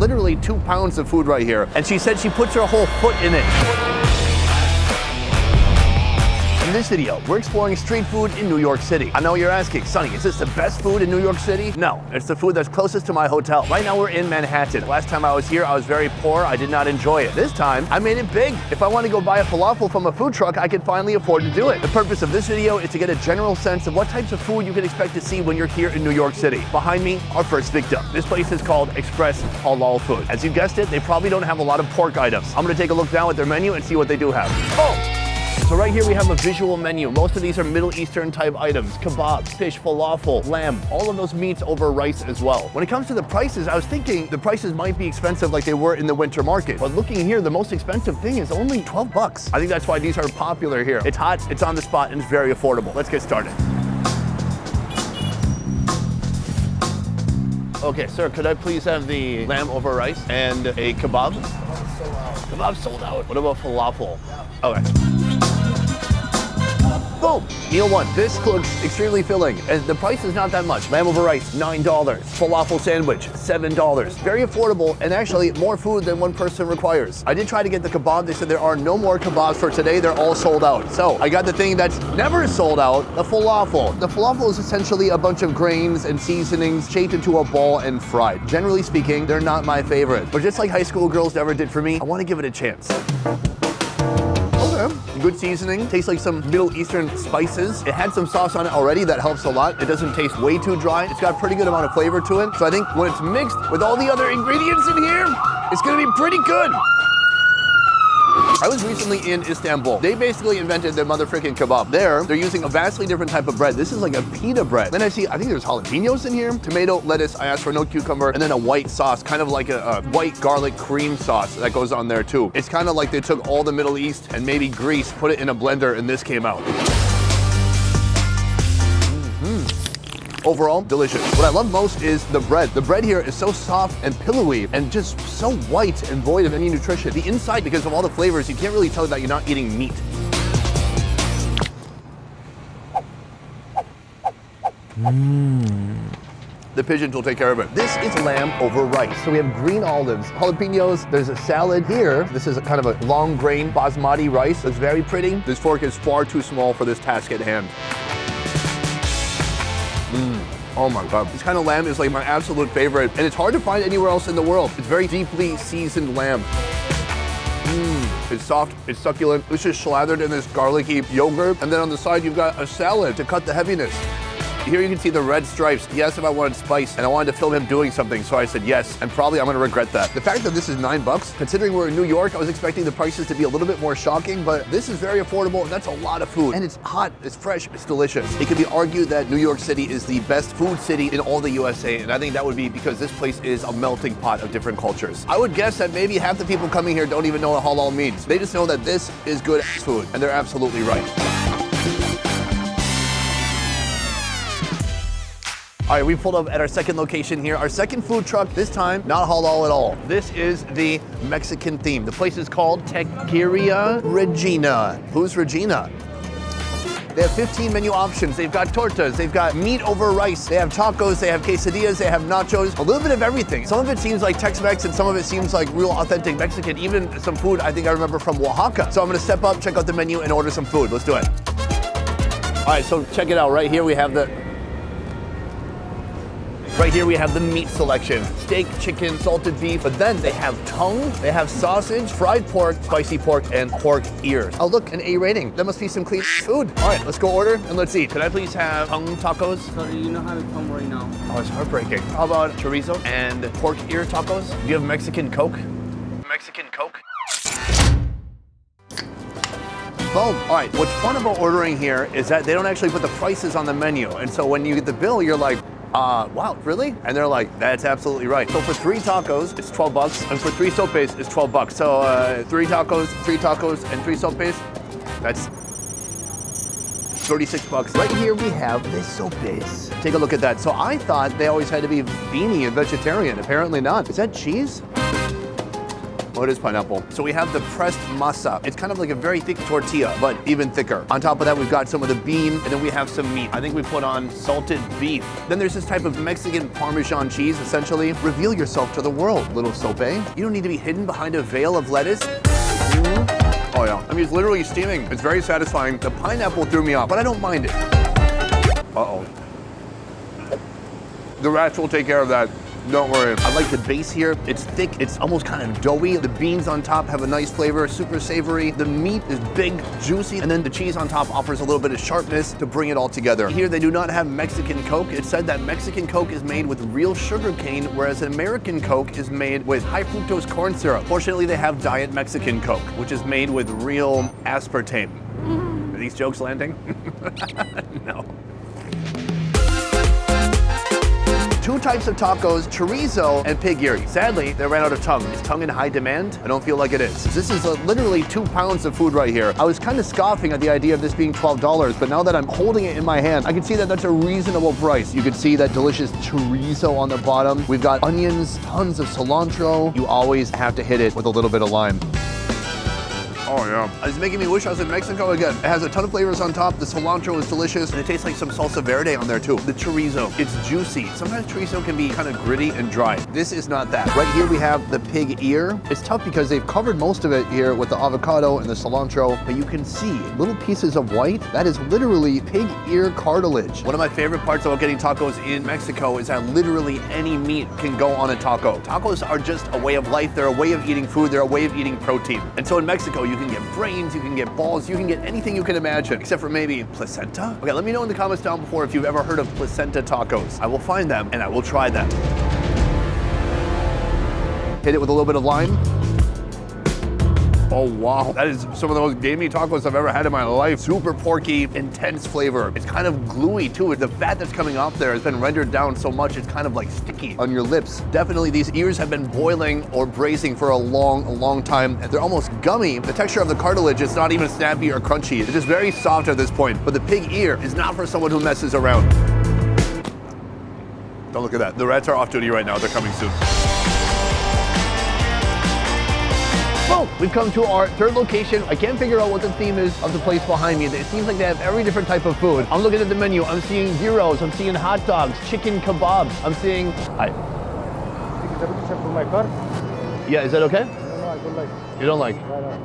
literally 2 pounds of food right here. And she said she puts her whole foot in it. In this video, we're exploring street food in New York City. I know you're asking, Sonny, is this the best food in New York City? No, it's the food that's closest to my hotel. Right now we're in Manhattan. Last time I was here, I was very poor. I did not enjoy it. This time, I made it big. If I want to go buy a falafel from a food truck, I can finally afford to do it. The purpose of this video is to get a general sense of what types of food you can expect to see when you're here in New York City. Behind me, our first victim. This place is called Express Halal Food. As you guessed it, they probably don't have a lot of pork items. I'm gonna take a look now at their menu and see what they do have. Oh! So right here we have a visual menu. Most of these are Middle Eastern type items. Kebabs, fish, falafel, lamb, all of those meats over rice as well. When it comes to the prices, I was thinking the prices might be expensive like they were in the winter market. But looking here, the most expensive thing is only 12 bucks. I think that's why these are popular here. It's hot, it's on the spot, and it's very affordable. Let's get started. Okay, sir, could I please have the lamb over rice and a kebab? Kebab sold out. What about falafel? Okay. Boom! Meal one. This looks extremely filling, and the price is not that much. Lamb over rice, $9. Falafel sandwich, $7. Very affordable, and actually more food than one person requires. I did try to get the kebab. They said there are no more kebabs for today. They're all sold out. So I got the thing that's never sold out, the falafel. The falafel is essentially a bunch of grains and seasonings shaped into a ball and fried. Generally speaking, they're not my favorite, but just like high school girls never did for me, I want to give it a chance. Good seasoning, tastes like some Middle Eastern spices. It had some sauce on it already, that helps a lot. It doesn't taste way too dry. It's got a pretty good amount of flavor to it. So I think when it's mixed with all the other ingredients in here, it's gonna be pretty good. I was recently in Istanbul. They basically invented the motherfucking kebab. There, they're using a vastly different type of bread. This is like a pita bread. Then I think there's jalapenos in here, tomato, lettuce, I asked for no cucumber, and then a white sauce, kind of like a white garlic cream sauce that goes on there too. It's kind of like they took all the Middle East and maybe Greece, put it in a blender, and this came out. Overall, delicious. What I love most is the bread. The bread here is so soft and pillowy and just so white and void of any nutrition. The inside, because of all the flavors, you can't really tell that you're not eating meat. The pigeons will take care of it. This is lamb over rice. So we have green olives, jalapenos, there's a salad here. This is a kind of a long grain basmati rice. It's very pretty. This fork is far too small for this task at hand. Oh my God. This kind of lamb is like my absolute favorite, and it's hard to find anywhere else in the world. It's very deeply seasoned lamb. It's soft, it's succulent. It's just slathered in this garlicky yogurt, and then on the side you've got a salad to cut the heaviness. Here you can see the red stripes. He asked if I wanted spice, and I wanted to film him doing something, so I said yes, and probably I'm gonna regret that. The fact that this is $9, considering we're in New York, I was expecting the prices to be a little bit more shocking, but this is very affordable, and that's a lot of food. And it's hot, it's fresh, it's delicious. It could be argued that New York City is the best food city in all the USA, and I think that would be because this place is a melting pot of different cultures. I would guess that maybe half the people coming here don't even know what halal means. They just know that this is good food, and they're absolutely right. All right, we pulled up at our second location here. Our second food truck, this time, not halal at all. This is the Mexican theme. The place is called Taqueria Regina. Who's Regina? They have 15 menu options. They've got tortas, they've got meat over rice, they have tacos, they have quesadillas, they have nachos, a little bit of everything. Some of it seems like Tex-Mex and some of it seems like real authentic Mexican, even some food I think I remember from Oaxaca. So I'm gonna step up, check out the menu, and order some food. Let's do it. All right, so check it out. Right here we have the meat selection. Steak, chicken, salted beef, but then they have tongue, they have sausage, fried pork, spicy pork, and pork ears. Oh look, an A rating. That must be some clean food. All right, let's go order and let's eat. Could I please have tongue tacos? Sorry, you know how to come right now. Oh, it's heartbreaking. How about chorizo and pork ear tacos? Do you have Mexican Coke? Mexican Coke? Boom. All right, what's fun about ordering here is that they don't actually put the prices on the menu. And so when you get the bill, you're like, wow, really? And they're like, that's absolutely right. So for 3 tacos, it's 12 bucks. And for 3 sopes, it's 12 bucks. So 3 tacos, and 3 sopes, that's 36 bucks. Right here we have the sopes. Take a look at that. So I thought they always had to be beanie and vegetarian. Apparently not. Is that cheese? Oh, it is pineapple. So we have the pressed masa. It's kind of like a very thick tortilla, but even thicker. On top of that, we've got some of the bean, and then we have some meat. I think we put on salted beef. Then there's this type of Mexican Parmesan cheese, essentially. Reveal yourself to the world, little sope. You don't need to be hidden behind a veil of lettuce. Oh yeah, I mean, it's literally steaming. It's very satisfying. The pineapple threw me off, but I don't mind it. Uh-oh. The rats will take care of that. Don't worry. I like the base here. It's thick. It's almost kind of doughy. The beans on top have a nice flavor, super savory. The meat is big, juicy, and then the cheese on top offers a little bit of sharpness to bring it all together. Here, they do not have Mexican Coke. It said that Mexican Coke is made with real sugar cane, whereas American Coke is made with high fructose corn syrup. Fortunately, they have Diet Mexican Coke, which is made with real aspartame. Are these jokes landing? No. Two types of tacos, chorizo and pig ear. Sadly, they ran out of tongue. Is tongue in high demand? I don't feel like it is. This is literally 2 pounds of food right here. I was kind of scoffing at the idea of this being $12, but now that I'm holding it in my hand, I can see that that's a reasonable price. You can see that delicious chorizo on the bottom. We've got onions, tons of cilantro. You always have to hit it with a little bit of lime. Oh yeah. It's making me wish I was in Mexico again. It has a ton of flavors on top. The cilantro is delicious, and it tastes like some salsa verde on there too. The chorizo, it's juicy. Sometimes chorizo can be kind of gritty and dry. This is not that. Right here we have the pig ear. It's tough because they've covered most of it here with the avocado and the cilantro, but you can see little pieces of white. That is literally pig ear cartilage. One of my favorite parts about getting tacos in Mexico is that literally any meat can go on a taco. Tacos are just a way of life. They're a way of eating food. They're a way of eating protein. And so in Mexico, you can get brains, you can get balls, you can get anything you can imagine, except for maybe placenta. Okay, let me know in the comments down below if you've ever heard of placenta tacos. I will find them and I will try them. Hit it with a little bit of lime. Oh wow, that is some of the most gamey tacos I've ever had in my life. Super porky, intense flavor. It's kind of gluey too. The fat that's coming off there has been rendered down so much it's kind of like sticky on your lips. Definitely these ears have been boiling or braising for a long time. And they're almost gummy. The texture of the cartilage is not even snappy or crunchy. It's just very soft at this point. But the pig ear is not for someone who messes around. Don't look at that. The rats are off duty right now. They're coming soon. Boom! We've come to our third location. I can't figure out what the theme is of the place behind me. It seems like they have every different type of food. I'm looking at the menu. I'm seeing gyros. I'm seeing hot dogs, chicken kebabs. I'm seeing... Hi. Yeah, is that okay? No, I don't like. You don't like?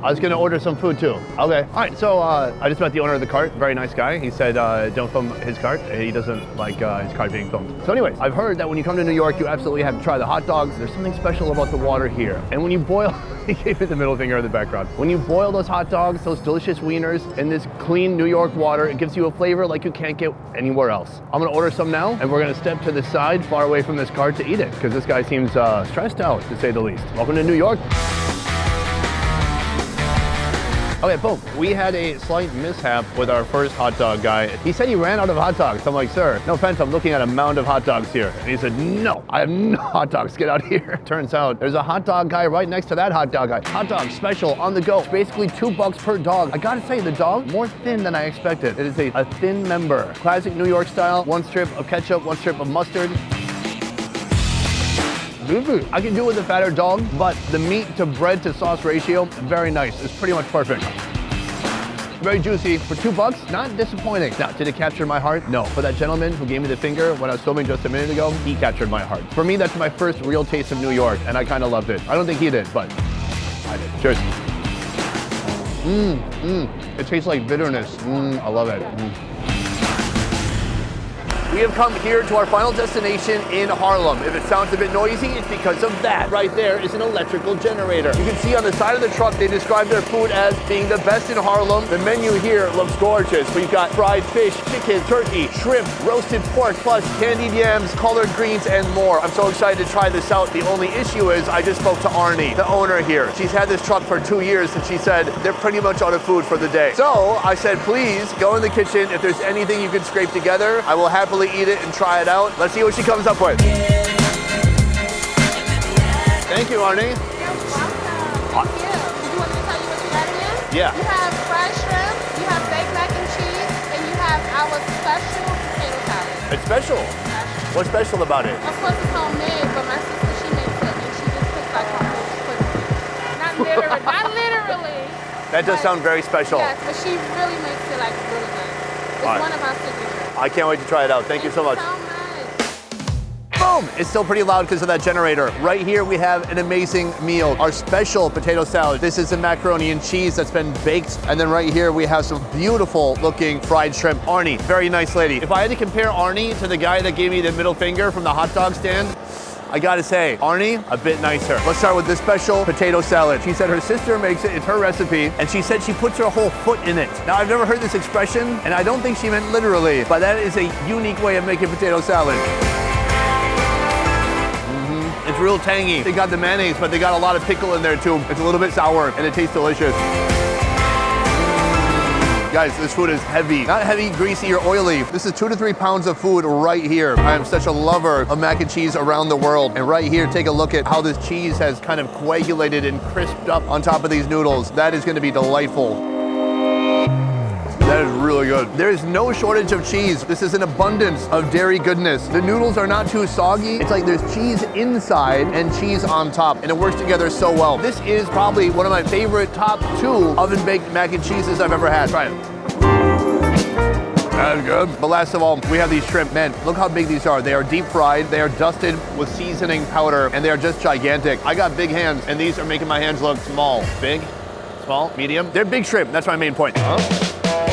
I was gonna order some food too. Okay. All right, so I just met the owner of the cart. Very nice guy. He said don't film his cart. He doesn't like his cart being filmed. So anyways, I've heard that when you come to New York, you absolutely have to try the hot dogs. There's something special about the water here. And when you boil, he gave me the middle finger in the background. When you boil those hot dogs, those delicious wieners in this clean New York water, it gives you a flavor like you can't get anywhere else. I'm gonna order some now, and we're gonna step to the side, far away from this cart to eat it, because this guy seems stressed out, to say the least. Welcome to New York. Okay, boom. We had a slight mishap with our first hot dog guy. He said he ran out of hot dogs. I'm like, sir, no offense, I'm looking at a mound of hot dogs here. And he said, no, I have no hot dogs. Get out of here. Turns out there's a hot dog guy right next to that hot dog guy. Hot dog special on the go. It's basically $2 per dog. I gotta say, the dog, more thin than I expected. It is a thin member. Classic New York style. 1 strip of ketchup, 1 strip of mustard. I can do with a fatter dog, but the meat to bread to sauce ratio, very nice. It's pretty much perfect. Very juicy. For $2, not disappointing. Now, did it capture my heart? No. For that gentleman who gave me the finger when I was filming just a minute ago, he captured my heart. For me, that's my first real taste of New York, and I kind of loved it. I don't think he did, but I did. Cheers. It tastes like bitterness. I love it. We have come here to our final destination in Harlem. If it sounds a bit noisy, it's because of that. Right there is an electrical generator. You can see on the side of the truck, they describe their food as being the best in Harlem. The menu here looks gorgeous. We've got fried fish, chicken, turkey, shrimp, roasted pork, plus candied yams, collard greens, and more. I'm so excited to try this out. The only issue is I just spoke to Arnie, the owner here. She's had this truck for 2 years, and she said they're pretty much out of food for the day. So I said, please go in the kitchen. If there's anything you can scrape together, I will happily eat it and try it out. Let's see what she comes up with. Thank you, Arnie. You're welcome. Thank you. Did you want me to tell you what you got in there? Yeah. You have fried shrimp, you have baked mac and cheese, and you have our special potato salad. It's special. What's special about it? Of course, it's homemade, but my sister, she makes it, and she just puts like her whole foot. Not That does But- sound very special. Yes, but she really makes it like really good. It's All right. one of our signatures. I can't wait to try it out. Thank you so much. So much. Boom! It's still pretty loud because of that generator. Right here we have an amazing meal. Our special potato salad. This is a macaroni and cheese that's been baked. And then right here we have some beautiful looking fried shrimp. Arnie, very nice lady. If I had to compare Arnie to the guy that gave me the middle finger from the hot dog stand, I gotta say, Arnie, a bit nicer. Let's start with this special potato salad. She said her sister makes it, it's her recipe, and she said she puts her whole foot in it. Now, I've never heard this expression, and I don't think she meant literally, but that is a unique way of making potato salad. It's real tangy. They got the mayonnaise, but they got a lot of pickle in there too. It's a little bit sour, and it tastes delicious. Guys, this food is heavy. Not heavy, greasy, or oily. This is 2 to 3 pounds of food right here. I am such a lover of mac and cheese around the world. And right here, take a look at how this cheese has kind of coagulated and crisped up on top of these noodles. That is gonna be delightful. That is really good. There is no shortage of cheese. This is an abundance of dairy goodness. The noodles are not too soggy. It's like there's cheese inside and cheese on top, and it works together so well. This is probably one of my favorite top 2 oven-baked mac and cheeses I've ever had. Try it. That's good. But last of all, we have these shrimp. Man, look how big these are. They are deep fried. They are dusted with seasoning powder, and they are just gigantic. I got big hands, and these are making my hands look small. Big, small, medium. They're big shrimp. That's my main point.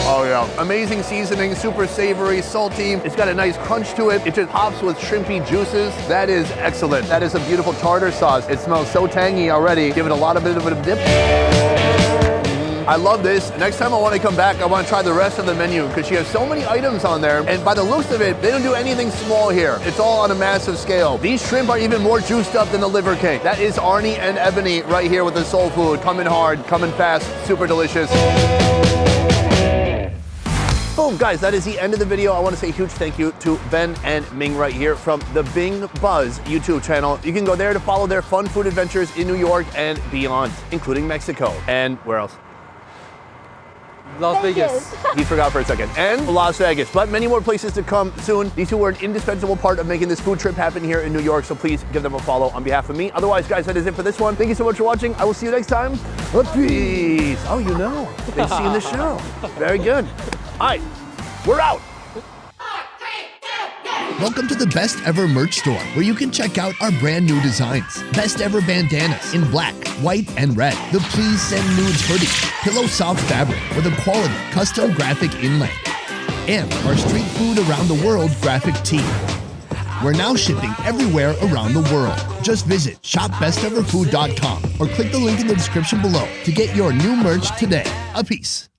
Oh yeah, amazing seasoning, super savory, salty. It's got a nice crunch to it. It just pops with shrimpy juices. That is excellent. That is a beautiful tartar sauce. It smells so tangy already. Give it a lot of bit of a dip. I love this. Next time I want to come back, I want to try the rest of the menu because she has so many items on there. And by the looks of it, they don't do anything small here. It's all on a massive scale. These shrimp are even more juiced up than the liver cake. That is Arnie and Ebony right here with the soul food. Coming hard, coming fast, super delicious. Boom, guys, that is the end of the video. I want to say a huge thank you to Ben and Ming right here from the Bing Buzz YouTube channel. You can go there to follow their fun food adventures in New York and beyond, including Mexico. And where else? Las Vegas. He forgot for a second. And Las Vegas, but many more places to come soon. These two were an indispensable part of making this food trip happen here in New York, so please give them a follow on behalf of me. Otherwise, guys, that is it for this one. Thank you so much for watching. I will see you next time. Peace. Oh, you know. They see in the show. Very good. All right, we're out. Welcome to the Best Ever merch store, where you can check out our brand new designs. Best Ever bandanas in black, white, and red. The Please Send Nudes hoodie, pillow soft fabric with a quality custom graphic inlay. And our street food around the world graphic tee. We're now shipping everywhere around the world. Just visit shopbesteverfood.com or click the link in the description below to get your new merch today. A peace.